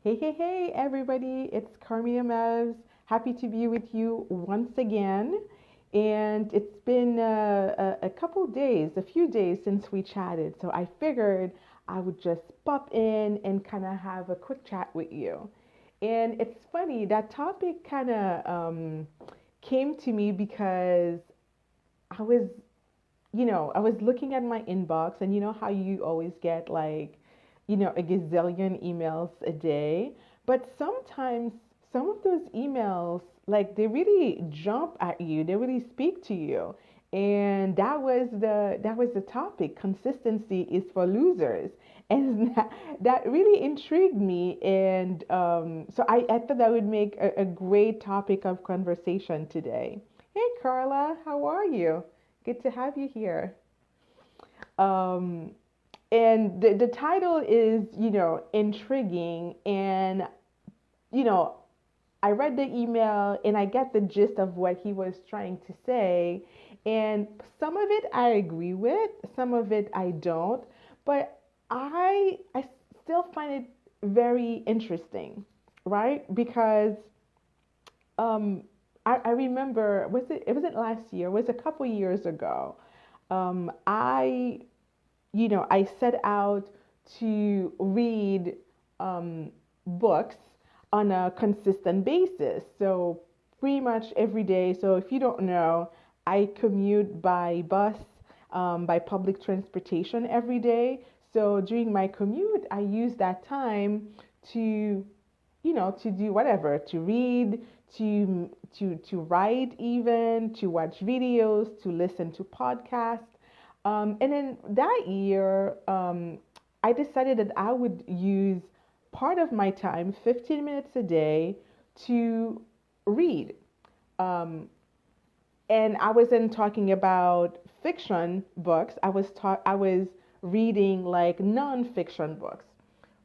Hey, hey, hey, everybody. It's Carmia Mevs. Happy to be with you once again. And it's been a couple days, a few days since we chatted. So I figured I would just pop in and kind of have a quick chat with you. And it's funny, that topic kind of came to me because I was I was looking at my inbox, and you know how you always get like, a gazillion emails a day. But sometimes some of those emails, like, they really jump at you, they really speak to you. And that was the topic. Consistency is for losers. And that really intrigued me. And so I thought that would make a great topic of conversation today. Hey, Carla, how are you? Good to have you here. Um, and the title is, intriguing. And, you know, I read the email and I get the gist of what he was trying to say. And some of it I agree with, some of it I don't. But I still find it very interesting, right? Because um, I remember, it wasn't last year, it was a couple years ago. I set out to read books on a consistent basis. So pretty much every day. So if you don't know, I commute by bus, by public transportation every day. So during my commute, I use that time to, to do whatever, to read, to write, even to watch videos, to listen to podcasts. And then that year, I decided that I would use part of my time, 15 minutes a day, to read. Um, and I wasn't talking about fiction books. I was reading like nonfiction books,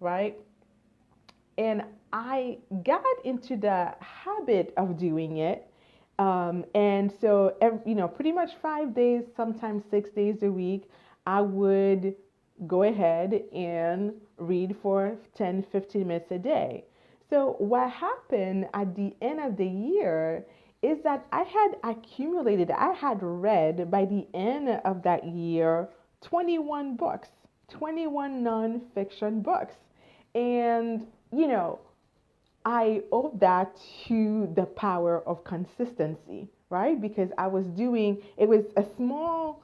right? And I got into the habit of doing it. And so, pretty much 5 days, sometimes 6 days a week, I would go ahead and read for 10, 15 minutes a day. So, what happened at the end of the year is that I had read by the end of that year 21 books, 21 nonfiction books. And, you know, I owe that to the power of consistency, right? Because I was doing it was a small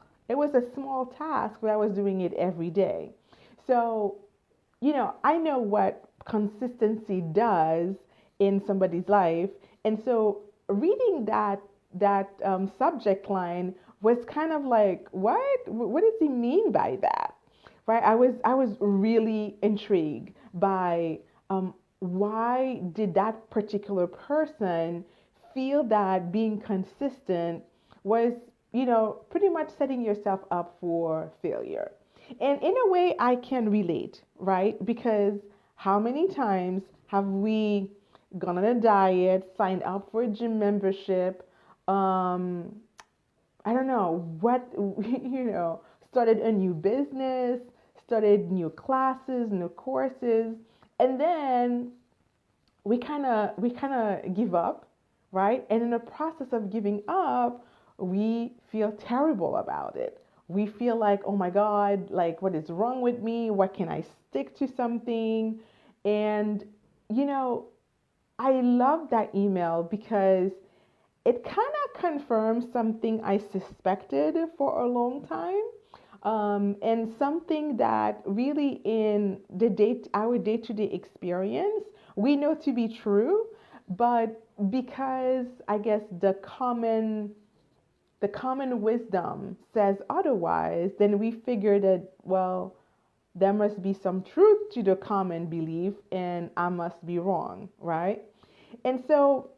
task, but I was doing it every day. So, I know what consistency does in somebody's life. And so reading that subject line was kind of like, what does he mean by that? Right? I was really intrigued by why did that particular person feel that being consistent was, pretty much setting yourself up for failure. And in a way, I can relate, right? Because how many times have we gone on a diet, signed up for a gym membership, um, I don't know what, started a new business, started new classes, new courses, and then we kind of give up, right? And in the process of giving up, we feel terrible about it. We feel like, oh my God, like, what is wrong with me? What can I stick to something? And you know, I love that email because it kind of confirms something I suspected for a long time, and something that really in our day-to-day experience we know to be true, but because I guess the common wisdom says otherwise, then we figure that, well, there must be some truth to the common belief and I must be wrong, right? And so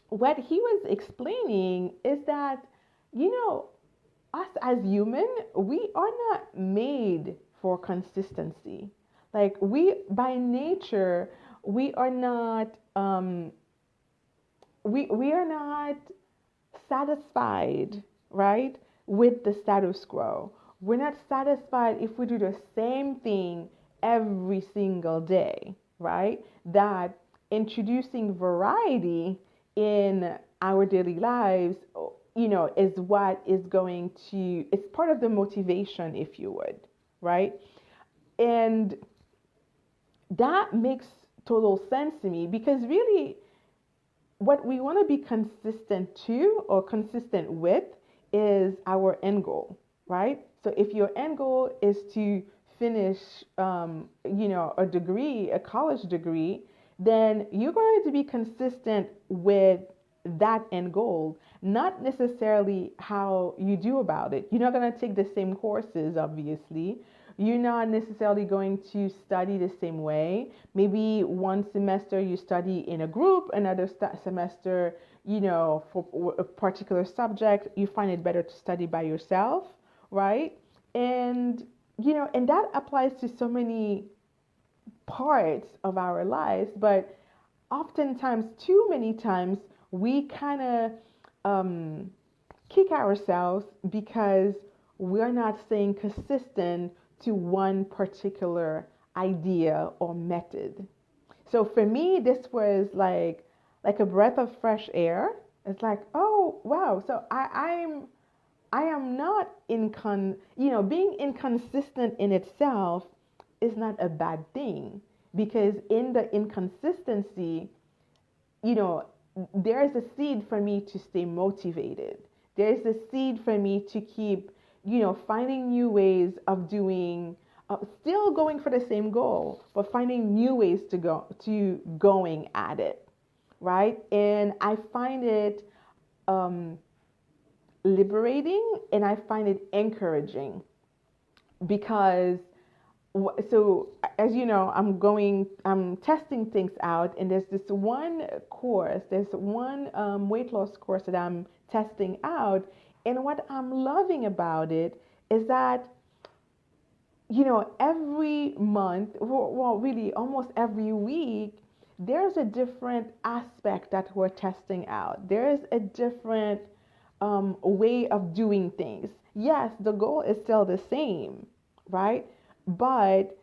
what he was explaining is that, you know, us as human, we are not made for consistency. Like, we, by nature, we are not, we are not satisfied, right, with the status quo. We're not satisfied if we do the same thing every single day, right? That introducing variety in our daily lives, is what is going to, it's part of the motivation, if you would, right? And that makes total sense to me because really what we want to be consistent to or consistent with is our end goal, right? So if your end goal is to finish, a degree, a college degree, then you're going to be consistent with that end goal, not necessarily how you do about it. You're not going to take the same courses, obviously. You're not necessarily going to study the same way. Maybe one semester you study in a group, another semester, for a particular subject, you find it better to study by yourself, right? And, and that applies to so many parts of our lives, but oftentimes, too many times, we kind of um, kick ourselves because we're not staying consistent to one particular idea or method. So for me, this was like a breath of fresh air. It's like, oh wow. So I am not being inconsistent in itself is not a bad thing because in the inconsistency, you know, there's a seed for me to stay motivated. There's a seed for me to keep, finding new ways of doing, still going for the same goal, but finding new ways to going at it, right? And I find it um, liberating and I find it encouraging because so as you know, I'm testing things out, and there's one weight loss course that I'm testing out, and what I'm loving about it is that every month, well, really almost every week, there's a different aspect that we're testing out. There's a different way of doing things. Yes, the goal is still the same, right? But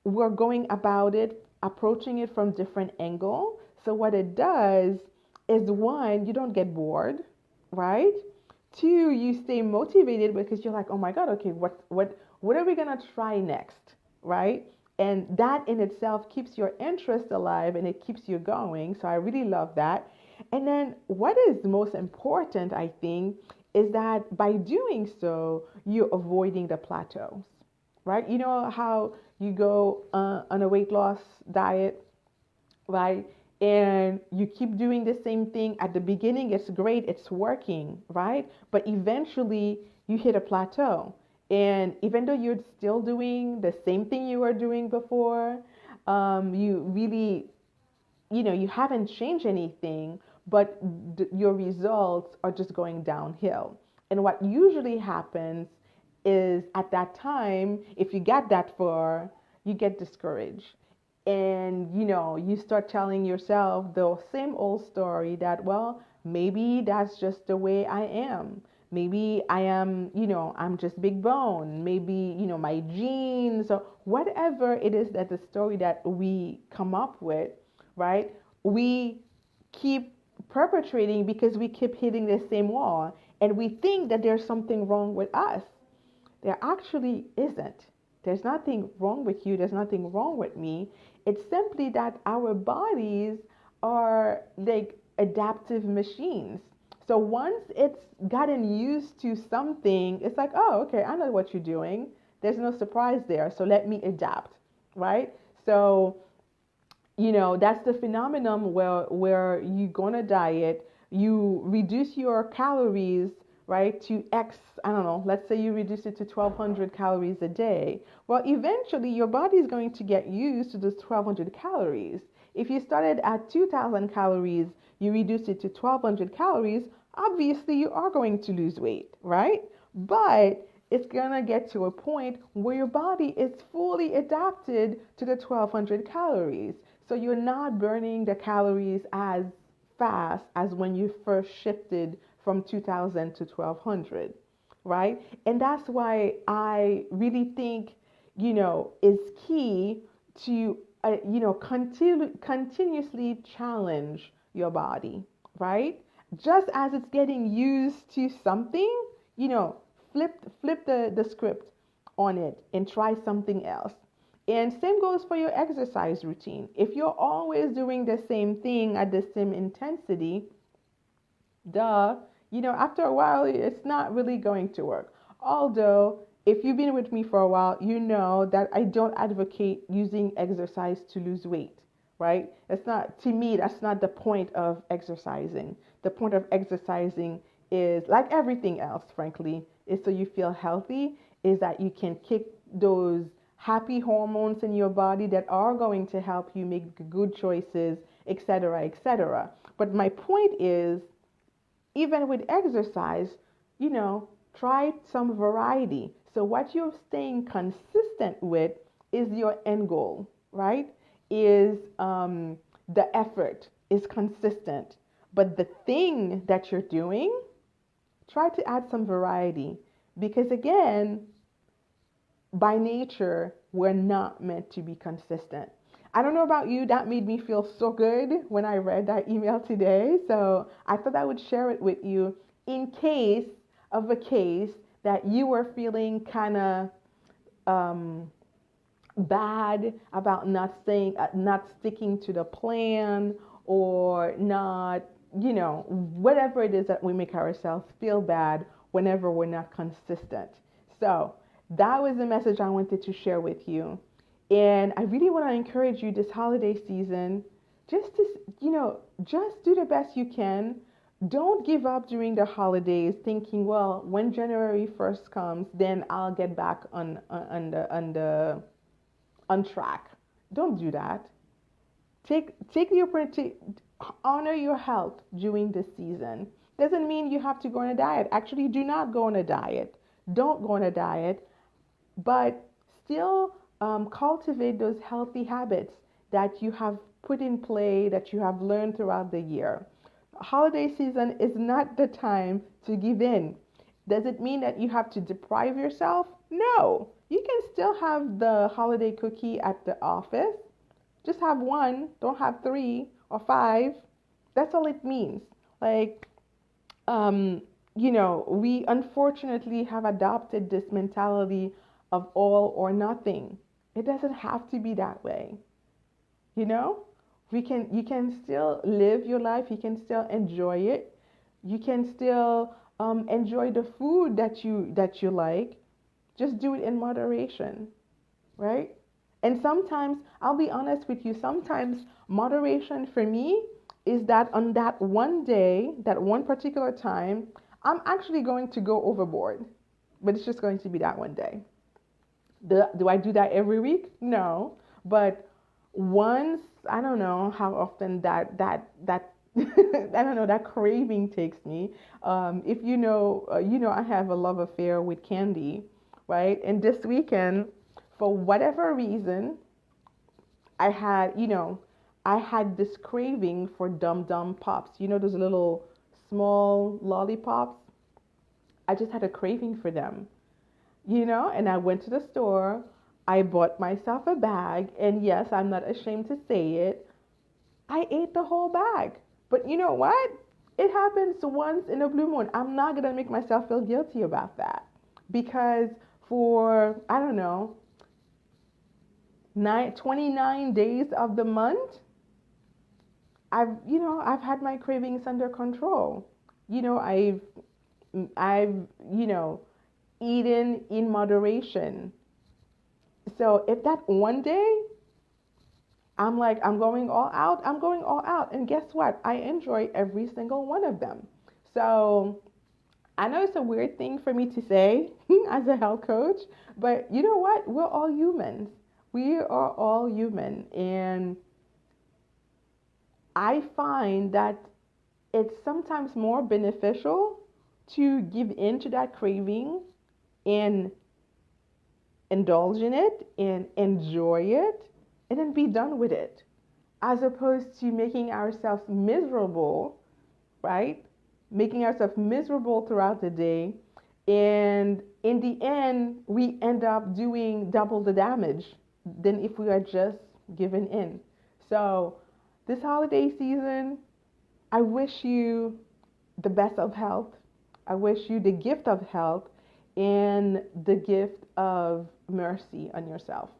we're going about it, approaching it from different angle. So what it does is one, you don't get bored, right? Two, you stay motivated because you're like, oh my God, okay, what are we gonna try next, right? And that in itself keeps your interest alive and it keeps you going. So I really love that. And then what is most important, I think, is that by doing so, you're avoiding the plateaus, right? You know how you go on a weight loss diet, right? And you keep doing the same thing. At the beginning, it's great, it's working, right? But eventually, you hit a plateau. And even though you're still doing the same thing you were doing before, you really, you haven't changed anything, but your results are just going downhill. And what usually happens is at that time, if you get that far, you get discouraged. And you start telling yourself the same old story that, well, maybe that's just the way I am. Maybe I am, I'm just big bone. Maybe, my genes or whatever it is that the story that we come up with, right? We keep perpetrating because we keep hitting the same wall and we think that there's something wrong with us. There actually isn't. There's nothing wrong with you. There's nothing wrong with me. It's simply that our bodies are like adaptive machines. So once it's gotten used to something, it's like, oh, okay, I know what you're doing. There's no surprise there. So let me adapt, right? So that's the phenomenon where you go on a diet, you reduce your calories, right, to X, I don't know, let's say you reduce it to 1,200 calories a day. Well, eventually your body is going to get used to those 1,200 calories. If you started at 2,000 calories, you reduce it to 1,200 calories, obviously you are going to lose weight, right? But it's going to get to a point where your body is fully adapted to the 1,200 calories. So you're not burning the calories as fast as when you first shifted from 2000 to 1200, right? And that's why I really think, it's key to continuously challenge your body, right? Just as it's getting used to something, you know, flip the script on it and try something else. And same goes for your exercise routine. If you're always doing the same thing at the same intensity, duh, after a while, it's not really going to work. Although, if you've been with me for a while, you know that I don't advocate using exercise to lose weight, right? It's not, to me, that's not the point of exercising. The point of exercising is, like everything else, frankly, is so you feel healthy, is that you can kick those happy hormones in your body that are going to help you make good choices, etc., etc. But my point is, even with exercise, try some variety. So what you're staying consistent with is your end goal, right? Is the effort is consistent. But the thing that you're doing, try to add some variety. Because again, by nature, we're not meant to be consistent. I don't know about you, that made me feel so good when I read that email today. So I thought I would share it with you in case of a case that you were feeling kind of bad about not sticking to the plan, or not, whatever it is that we make ourselves feel bad whenever we're not consistent. So that was the message I wanted to share with you. And I really want to encourage you this holiday season, just to, just do the best you can. Don't give up during the holidays thinking, well, when January 1st comes, then I'll get back on track. Don't do that. Take the opportunity, honor your health during this season. Doesn't mean you have to go on a diet. Actually, do not go on a diet. Don't go on a diet, but still cultivate those healthy habits that you have put in play, that you have learned throughout the year. Holiday season is not the time to give in. Does it mean that you have to deprive yourself? No. You can still have the holiday cookie at the office. Just have one, don't have 3 or 5. That's all it means. Like, we unfortunately have adopted this mentality of all or nothing. It doesn't have to be that way. You can still live your life. You can still enjoy it. You can still enjoy the food that you like. Just do it in moderation, right? And sometimes, I'll be honest with you, sometimes moderation for me is that on that one day, that one particular time, I'm actually going to go overboard. But it's just going to be that one day. Do I do that every week? No. But once, I don't know how often that I don't know, that craving takes me. If I have a love affair with candy, right? And this weekend, for whatever reason, I had this craving for Dum Dum Pops. Those little small lollipops. I just had a craving for them, and I went to the store. I bought myself a bag, and yes, I'm not ashamed to say it. I ate the whole bag. But you know what? It happens once in a blue moon. I'm not going to make myself feel guilty about that, because for, I don't know, 29 days of the month, I've had my cravings under control. I've eaten in moderation. So if that one day I'm like, I'm going all out, I'm going all out. And guess what? I enjoy every single one of them. So I know it's a weird thing for me to say as a health coach, but you know what? We're all humans. We are all human. And I find that it's sometimes more beneficial to give in to that craving and indulge in it and enjoy it and then be done with it, as opposed to making ourselves miserable, right? Making ourselves miserable throughout the day. And in the end, we end up doing double the damage than if we are just giving in. So this holiday season, I wish you the best of health. I wish you the gift of health and the gift of mercy on yourself,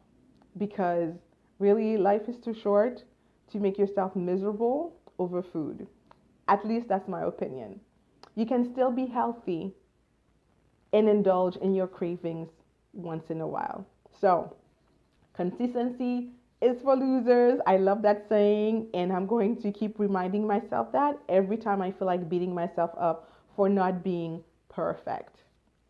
because really life is too short to make yourself miserable over food. At least that's my opinion. You can still be healthy and indulge in your cravings once in a while. So, consistency is for losers. I love that saying, and I'm going to keep reminding myself that every time I feel like beating myself up for not being perfect.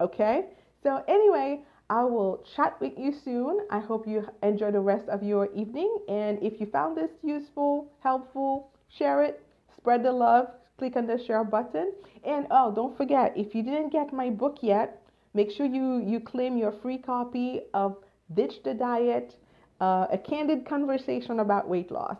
Okay? So, anyway, I will chat with you soon. I hope you enjoy the rest of your evening. And if you found this useful, helpful, share it, spread the love, click on the share button. And oh, don't forget, if you didn't get my book yet, make sure you claim your free copy of Ditch the Diet, a candid conversation about weight loss.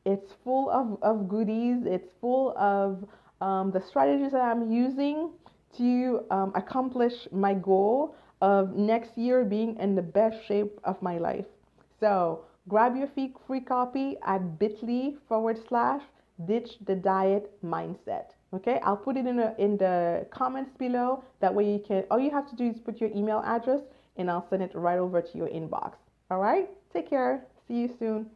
It's full of goodies. It's full of the strategies that I'm using to accomplish my goal of next year being in the best shape of my life. So grab your free copy at bit.ly/ ditch the diet mindset. Okay, I'll put it in the comments below. That way you can, all you have to do is put your email address and I'll send it right over to your inbox. All right, take care. See you soon.